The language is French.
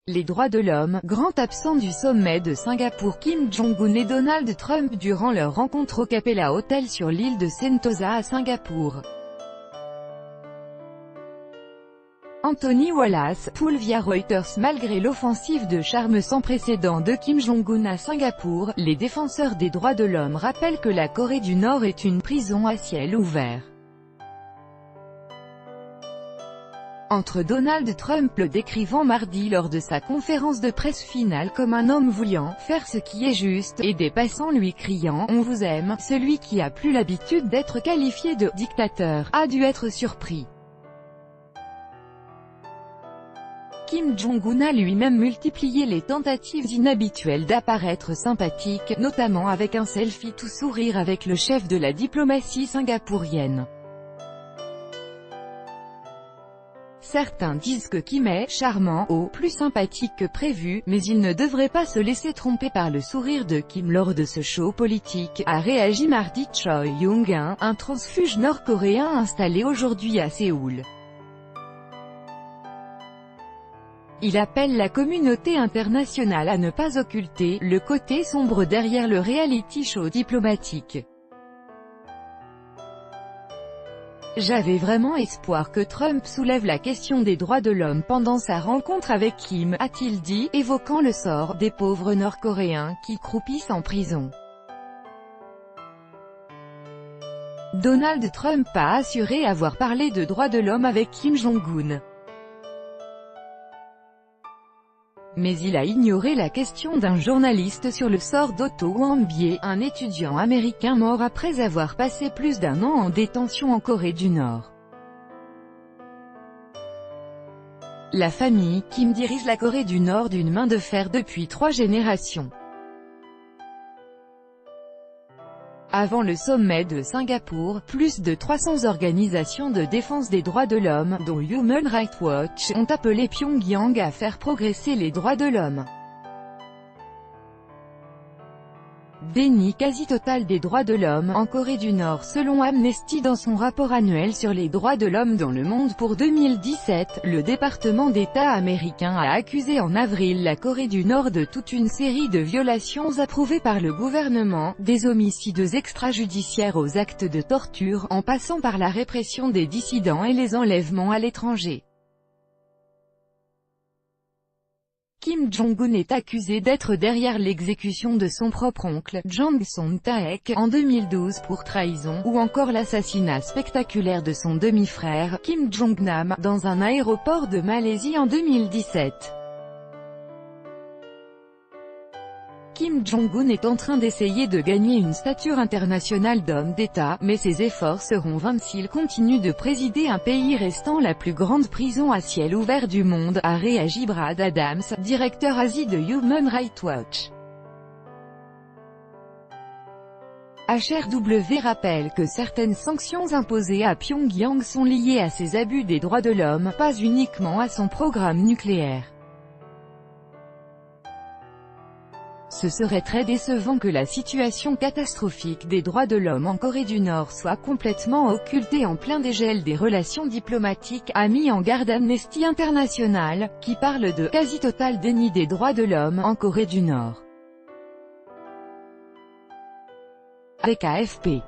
Les droits de l'homme, grand absent du sommet de Singapour. Kim Jong-un et Donald Trump durant leur rencontre au Capella Hotel sur l'île de Sentosa à Singapour. Anthony Wallace, pool via Reuters. Malgré l'offensive de charme sans précédent de Kim Jong-un à Singapour, les défenseurs des droits de l'homme rappellent que la Corée du Nord est une prison à ciel ouvert. Entre Donald Trump le décrivant mardi lors de sa conférence de presse finale comme un homme voulant faire ce qui est juste, et des passants lui criant « On vous aime », celui qui a plus l'habitude d'être qualifié de « dictateur » a dû être surpris. Kim Jong-un a lui-même multiplié les tentatives inhabituelles d'apparaître sympathique, notamment avec un selfie tout sourire avec le chef de la diplomatie singapourienne. Certains disent que Kim est « charmant » ou « plus sympathique que prévu », mais il ne devrait pas se laisser tromper par le sourire de Kim lors de ce show politique, a réagi mardi Choi Young-in, un transfuge nord-coréen installé aujourd'hui à Séoul. Il appelle la communauté internationale à ne pas occulter « le côté sombre derrière le reality show diplomatique ». J'avais vraiment espoir que Trump soulève la question des droits de l'homme pendant sa rencontre avec Kim, a-t-il dit, évoquant le sort des pauvres Nord-Coréens qui croupissent en prison. Donald Trump a assuré avoir parlé de droits de l'homme avec Kim Jong-un. Mais il a ignoré la question d'un journaliste sur le sort d'Otto Warmbier, un étudiant américain mort après avoir passé plus d'1 an en détention en Corée du Nord. La famille Kim dirige la Corée du Nord d'une main de fer depuis 3 générations. Avant le sommet de Singapour, plus de 300 organisations de défense des droits de l'homme, dont Human Rights Watch, ont appelé Pyongyang à faire progresser les droits de l'homme. Déni quasi total des droits de l'homme en Corée du Nord. Selon Amnesty dans son rapport annuel sur les droits de l'homme dans le monde pour 2017, le département d'État américain a accusé en avril la Corée du Nord de toute une série de violations approuvées par le gouvernement, des homicides extrajudiciaires aux actes de torture, en passant par la répression des dissidents et les enlèvements à l'étranger. Kim Jong-un est accusé d'être derrière l'exécution de son propre oncle, Jang Song-taek, en 2012 pour trahison, ou encore l'assassinat spectaculaire de son demi-frère, Kim Jong-nam, dans un aéroport de Malaisie en 2017. Kim Jong-un est en train d'essayer de gagner une stature internationale d'homme d'État, mais ses efforts seront vains s'il continue de présider un pays restant la plus grande prison à ciel ouvert du monde, a réagi Brad Adams, directeur Asie de Human Rights Watch. HRW rappelle que certaines sanctions imposées à Pyongyang sont liées à ses abus des droits de l'homme, pas uniquement à son programme nucléaire. Ce serait très décevant que la situation catastrophique des droits de l'homme en Corée du Nord soit complètement occultée en plein dégel des relations diplomatiques, a mis en garde Amnesty International, qui parle de « quasi-total déni des droits de l'homme » en Corée du Nord. Avec AFP.